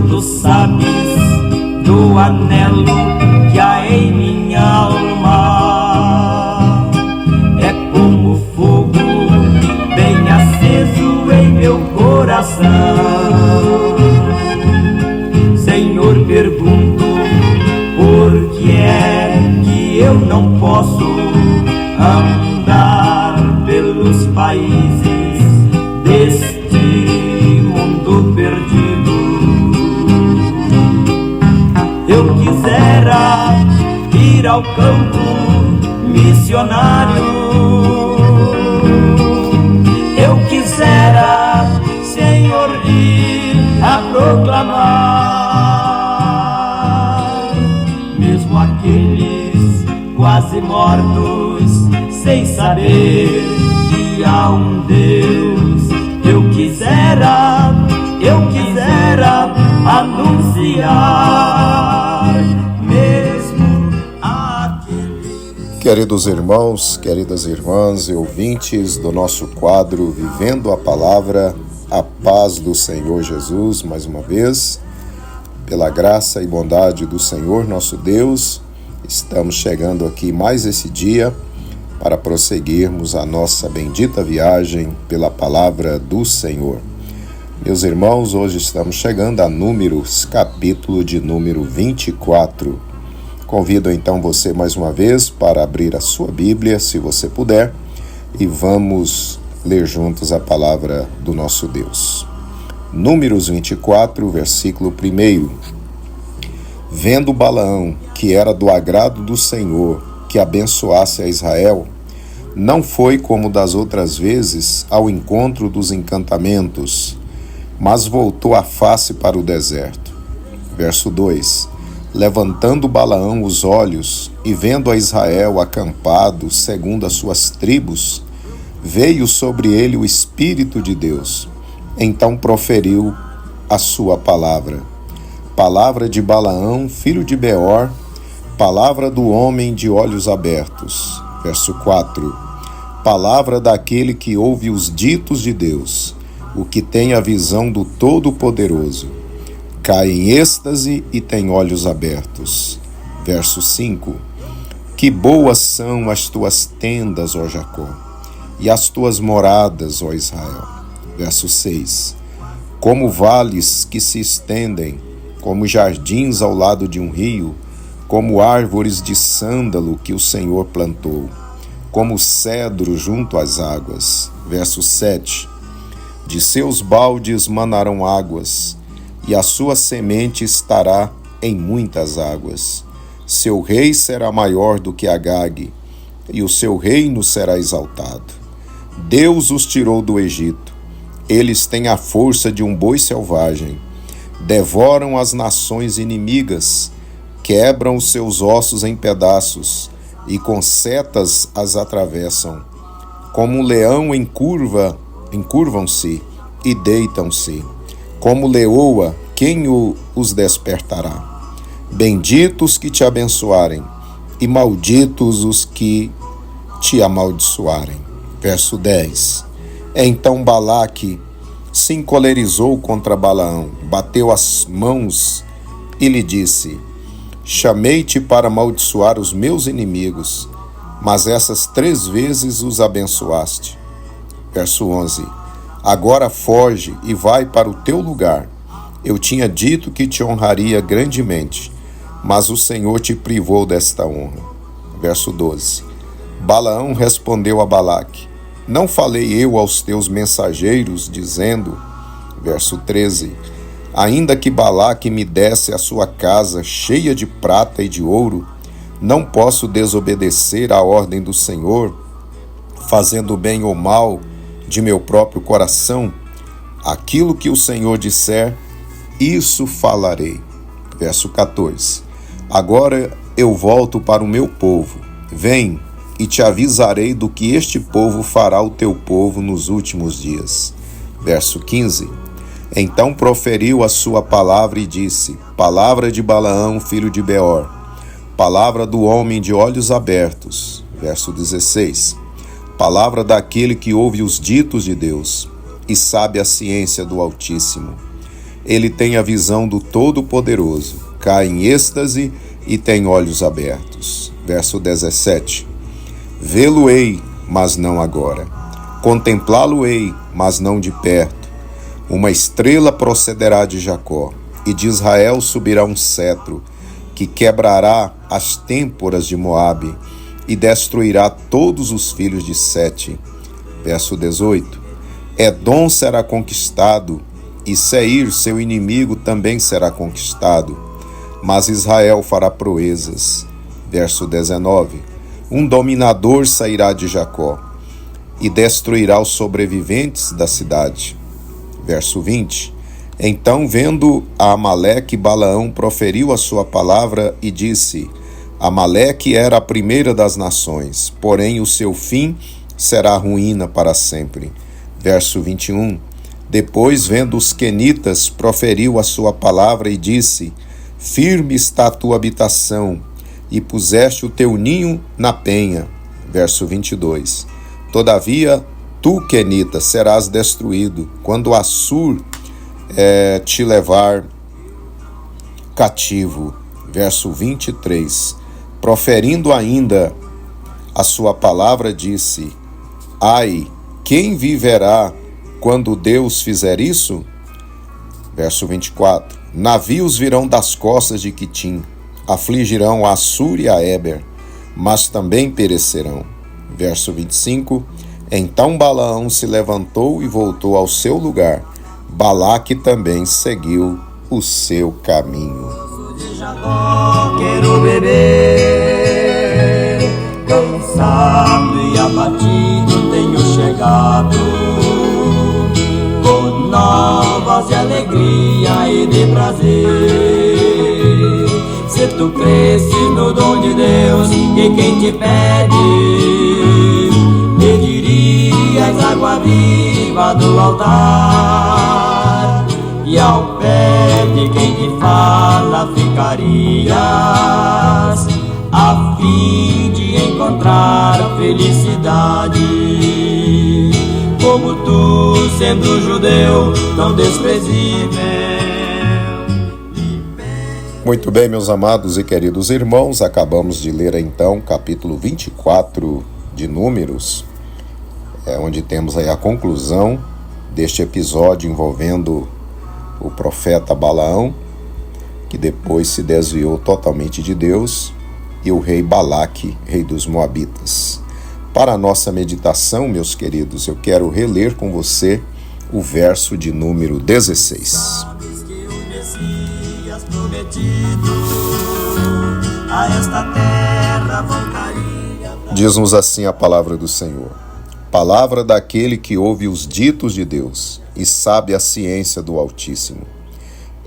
tu sabes do anelo que há em minha alma. É como fogo bem aceso em meu coração. Senhor, pergunto, por que é que eu não posso andar pelos países deste mundo perdido? Eu quisera ir ao campo missionário. Eu quisera, Senhor, ir a proclamar, mesmo aqueles quase mortos, sem saber que há um Deus. Eu quisera anunciar, mesmo aqueles... Queridos irmãos, queridas irmãs e ouvintes do nosso quadro Vivendo a Palavra, a paz do Senhor Jesus, mais uma vez, pela graça e bondade do Senhor nosso Deus, estamos chegando aqui mais esse dia para prosseguirmos a nossa bendita viagem pela palavra do Senhor. Meus irmãos, hoje estamos chegando a Números, capítulo de número 24. Convido então você mais uma vez para abrir a sua Bíblia, se você puder, e vamos ler juntos a palavra do nosso Deus. Números 24, versículo 1. Vendo Balaão que era do agrado do Senhor que abençoasse a Israel, não foi como das outras vezes ao encontro dos encantamentos, mas voltou a face para o deserto. Verso 2. Levantando Balaão os olhos e vendo a Israel acampado segundo as suas tribos, veio sobre ele o Espírito de Deus. Então proferiu a sua palavra. Palavra de Balaão, filho de Beor, palavra do homem de olhos abertos. Verso 4. Palavra daquele que ouve os ditos de Deus, o que tem a visão do Todo-Poderoso. Cai em êxtase e tem olhos abertos. Verso 5. Que boas são as tuas tendas, ó Jacó, e as tuas moradas, ó Israel. Verso 6. Como vales que se estendem, como jardins ao lado de um rio, como árvores de sândalo que o Senhor plantou, como cedro junto às águas. Verso 7. De seus baldes manarão águas, e a sua semente estará em muitas águas. Seu rei será maior do que Agag, e o seu reino será exaltado. Deus os tirou do Egito. Eles têm a força de um boi selvagem. Devoram as nações inimigas, quebram os seus ossos em pedaços, e com setas as atravessam. Como um leão encurvam-se e deitam-se. Como leoa, quem os despertará? Benditos que te abençoarem, e malditos os que te amaldiçoarem. Verso 10. Então Balaque se encolerizou contra Balaão, bateu as mãos e lhe disse: Chamei-te para amaldiçoar os meus inimigos, mas essas 3 vezes os abençoaste. Verso 11. Agora foge e vai para o teu lugar. Eu tinha dito que te honraria grandemente, mas o Senhor te privou desta honra. Verso 12. Balaão respondeu a Balaque: Não falei eu aos teus mensageiros, dizendo... Verso 13. Ainda que Balaque me desse a sua casa cheia de prata e de ouro, não posso desobedecer à ordem do Senhor, fazendo bem ou mal de meu próprio coração. Aquilo que o Senhor disser, isso falarei. Verso 14. Agora eu volto para o meu povo. Vem, e te avisarei do que este povo fará ao teu povo nos últimos dias. Verso 15. Então proferiu a sua palavra e disse: Palavra de Balaão, filho de Beor, palavra do homem de olhos abertos. Verso 16. Palavra daquele que ouve os ditos de Deus e sabe a ciência do Altíssimo. Ele tem a visão do Todo-Poderoso, cai em êxtase e tem olhos abertos. Verso 17. Vê-lo-ei, mas não agora. Contemplá-lo-ei, mas não de perto. Uma estrela procederá de Jacó, e de Israel subirá um cetro, que quebrará as têmporas de Moabe, e destruirá todos os filhos de Sete. Verso 18. Edom será conquistado, e Seir, seu inimigo, também será conquistado, mas Israel fará proezas. Verso 19. Um dominador sairá de Jacó, e destruirá os sobreviventes da cidade. Verso 20. Então, vendo a Amaleque, Balaão proferiu a sua palavra e disse: Amaleque era a primeira das nações, porém o seu fim será ruína para sempre. Verso 21. Depois, vendo os quenitas, proferiu a sua palavra e disse: Firme está a tua habitação, e puseste o teu ninho na penha. Verso 22. Todavia, tu, quenita, serás destruído, quando Assur te levar cativo. Verso 23. Proferindo ainda a sua palavra, disse: Ai, quem viverá quando Deus fizer isso? Verso 24. Navios virão das costas de Quitim, afligirão a Assur e a Éber, mas também perecerão. Verso 25. Então Balaão se levantou e voltou ao seu lugar. Balaque também seguiu o seu caminho. Quero beber, cansado e abatido tenho chegado, com novas de alegria e de prazer. Se tu cresce no dom de Deus, e quem te pede, pedirias água viva do altar, e ao pé de quem te fala ficarias, a fim de encontrar felicidade. Como tu, sendo judeu, tão desprezível. Muito bem, meus amados e queridos irmãos, acabamos de ler então capítulo 24 de Números, onde temos aí a conclusão deste episódio envolvendo o profeta Balaão, que depois se desviou totalmente de Deus, e o rei Balaque, rei dos Moabitas. Para a nossa meditação, meus queridos, eu quero reler com você o verso de número 16. Diz-nos assim a palavra do Senhor: palavra daquele que ouve os ditos de Deus e sabe a ciência do Altíssimo.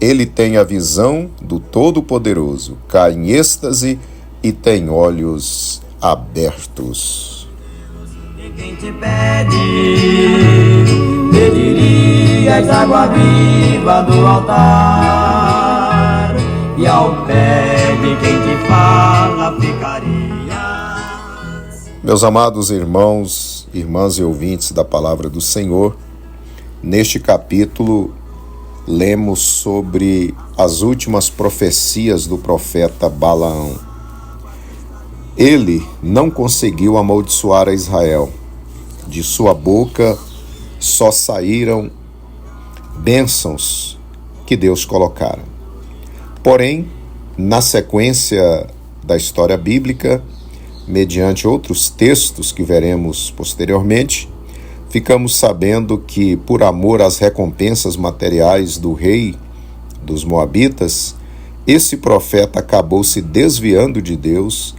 Ele tem a visão do Todo-Poderoso, cai em êxtase e tem olhos abertos. E quem te pede, pedirias água viva do altar, e ao pé de quem te fala ficarias. Meus amados irmãos, irmãs e ouvintes da palavra do Senhor, neste capítulo lemos sobre as últimas profecias do profeta Balaão. Ele não conseguiu amaldiçoar a Israel. De sua boca só saíram bênçãos que Deus colocara. Porém, na sequência da história bíblica, mediante outros textos que veremos posteriormente, ficamos sabendo que, por amor às recompensas materiais do rei dos Moabitas, esse profeta acabou se desviando de Deus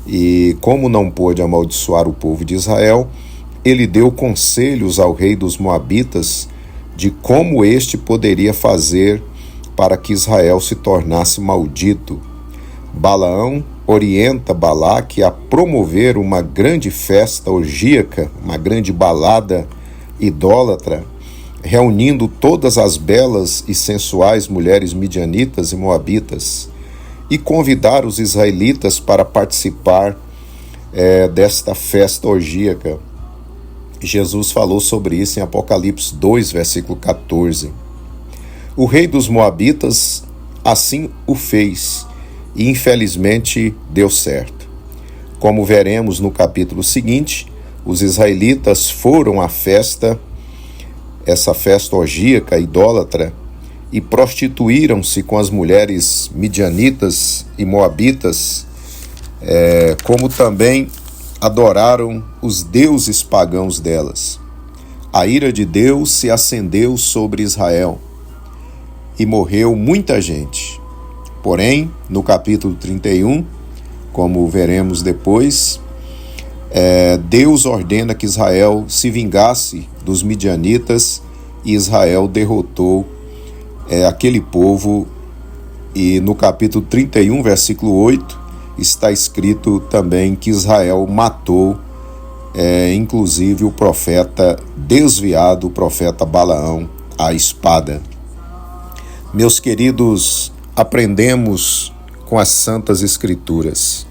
e, como não pôde amaldiçoar o povo de Israel, ele deu conselhos ao rei dos Moabitas de como este poderia fazer para que Israel se tornasse maldito. Balaão orienta Balaque a promover uma grande festa orgíaca, uma grande balada idólatra, reunindo todas as belas e sensuais mulheres midianitas e moabitas, e convidar os israelitas para participar desta festa orgíaca. Jesus falou sobre isso em Apocalipse 2, versículo 14. O rei dos Moabitas assim o fez e infelizmente deu certo. Como veremos no capítulo seguinte, os israelitas foram à festa, essa festa orgíaca, idólatra, e prostituíram-se com as mulheres midianitas e moabitas, como também adoraram os deuses pagãos delas. A ira de Deus se acendeu sobre Israel e morreu muita gente. Porém, no capítulo 31, como veremos depois, Deus ordena que Israel se vingasse dos midianitas e Israel derrotou aquele povo. E no capítulo 31, versículo 8, está escrito também que Israel matou, inclusive, o profeta desviado, o profeta Balaão, à espada. Meus queridos, aprendemos com as Santas Escrituras.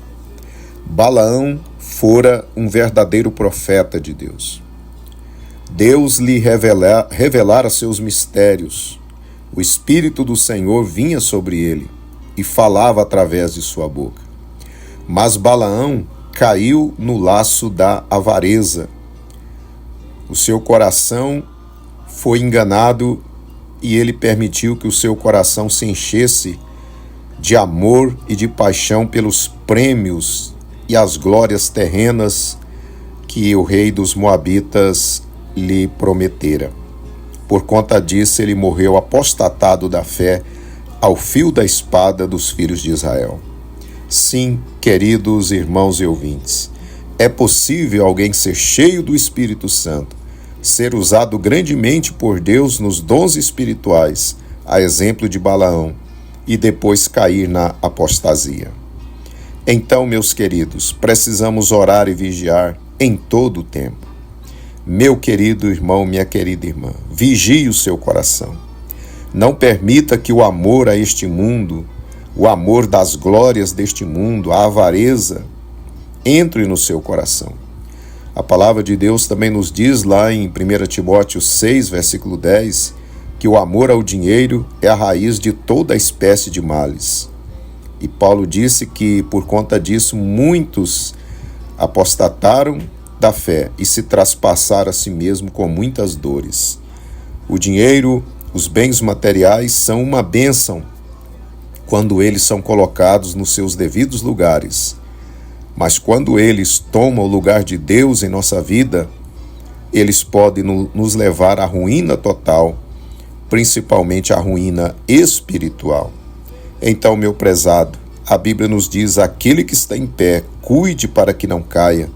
Balaão fora um verdadeiro profeta de Deus. Deus lhe revelara seus mistérios. O Espírito do Senhor vinha sobre ele e falava através de sua boca. Mas Balaão caiu no laço da avareza. O seu coração foi enganado e ele permitiu que o seu coração se enchesse de amor e de paixão pelos prêmios e as glórias terrenas que o rei dos Moabitas lhe prometera. Por conta disso, ele morreu apostatado da fé ao fio da espada dos filhos de Israel. Sim, queridos irmãos e ouvintes, é possível alguém ser cheio do Espírito Santo, ser usado grandemente por Deus nos dons espirituais, a exemplo de Balaão, e depois cair na apostasia. Então, meus queridos, precisamos orar e vigiar em todo o tempo. Meu querido irmão, minha querida irmã, vigie o seu coração. Não permita que o amor a este mundo, o amor das glórias deste mundo, a avareza, entre no seu coração. A palavra de Deus também nos diz lá em 1 Timóteo 6, versículo 10, que o amor ao dinheiro é a raiz de toda espécie de males. E Paulo disse que, por conta disso, muitos apostataram da fé e se traspassaram a si mesmo com muitas dores. O dinheiro, os bens materiais são uma bênção quando eles são colocados nos seus devidos lugares. Mas quando eles tomam o lugar de Deus em nossa vida, eles podem nos levar à ruína total, principalmente à ruína espiritual. Então, meu prezado, a Bíblia nos diz: aquele que está em pé, cuide para que não caia.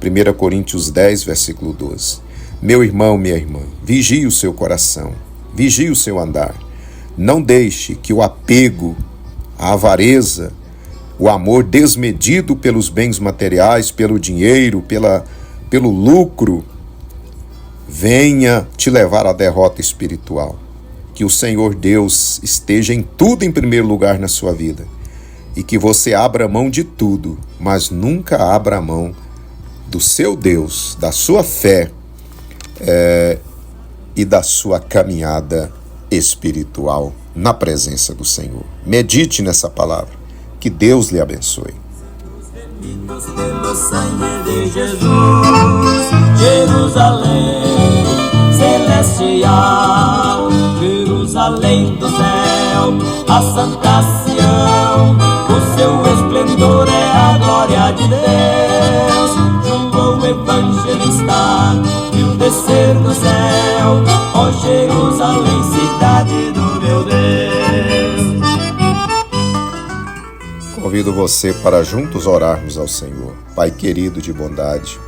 1 Coríntios 10, versículo 12. Meu irmão, minha irmã, vigie o seu coração, vigie o seu andar. Não deixe que o apego, a avareza, o amor desmedido pelos bens materiais, pelo dinheiro, pelo lucro, venha te levar à derrota espiritual. Que o Senhor Deus esteja em tudo em primeiro lugar na sua vida e que você abra mão de tudo, mas nunca abra mão do seu Deus, da sua fé e da sua caminhada espiritual na presença do Senhor. Medite nessa palavra. Que Deus lhe abençoe. Pelo sangue de Jesus, Jerusalém celestial, Jerusalém do céu, a Santa Sião, o seu esplendor é a glória de Deus. João o evangelista viu descer do céu, ó Jerusalém, cidade do meu Deus. Convido você para juntos orarmos ao Senhor. Pai querido de bondade,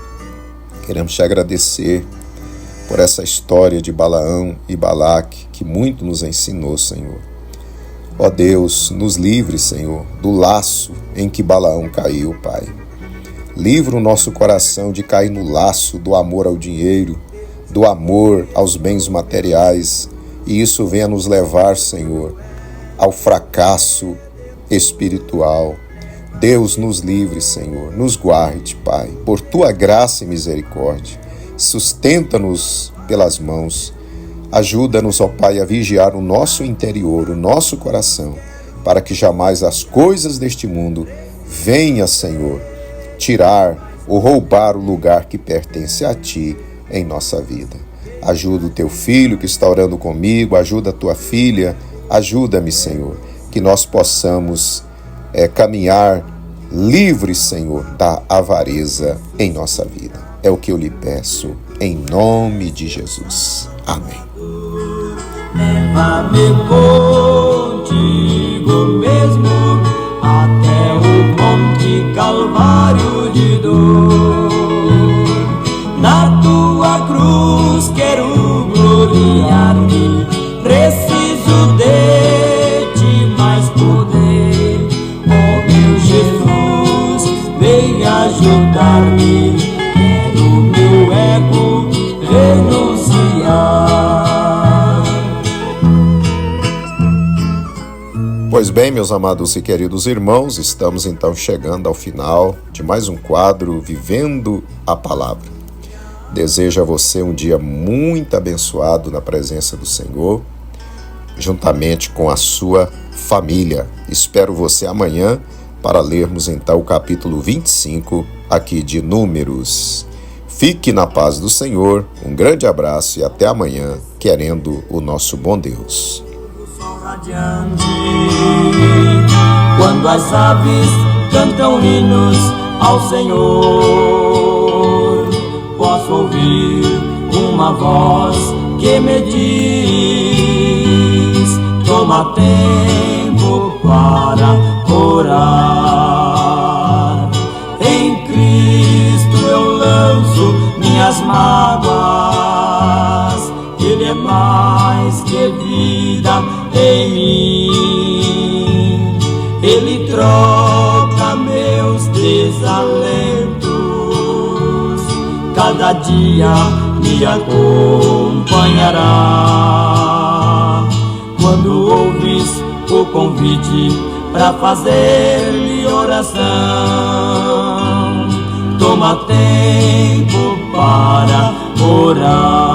queremos te agradecer por essa história de Balaão e Balaque, que muito nos ensinou, Senhor. Ó Deus, nos livre, Senhor, do laço em que Balaão caiu, Pai. Livra o nosso coração de cair no laço do amor ao dinheiro, do amor aos bens materiais, e isso venha nos levar, Senhor, ao fracasso espiritual. Deus, nos livre, Senhor, nos guarde, Pai, por Tua graça e misericórdia. Sustenta-nos pelas mãos, Ajuda-nos, ó Pai, a vigiar o nosso interior, o nosso coração, para que jamais as coisas deste mundo venham, Senhor, tirar ou roubar o lugar que pertence a Ti em nossa vida. Ajuda o Teu filho que está orando comigo, ajuda a Tua filha, ajuda-me, Senhor, que nós possamos caminhar livres, Senhor, da avareza em nossa vida. É o que eu lhe peço, em nome de Jesus. Amém. Leva-me contigo mesmo até o monte Calvário de dor. Na tua cruz quero gloriar-me, preciso de ti mais poder. Oh meu Jesus, vem ajudar-me, quero meu ego renunciar. Pois bem, meus amados e queridos irmãos, estamos então chegando ao final de mais um quadro Vivendo a Palavra. Desejo a você um dia muito abençoado na presença do Senhor, juntamente com a sua família. Espero você amanhã para lermos então o capítulo 25 aqui de Números. Fique na paz do Senhor, um grande abraço e até amanhã, querendo o nosso bom Deus. Quando as aves cantam hinos ao Senhor, posso ouvir uma voz que me diz: toma tempo para orar. Em Cristo eu lanço minhas mágoas, Ele é mais que vida em mim. Ele troca meus desalentos, cada dia me acompanhará. Quando ouvis o convite para fazer-lhe oração, toma tempo para orar.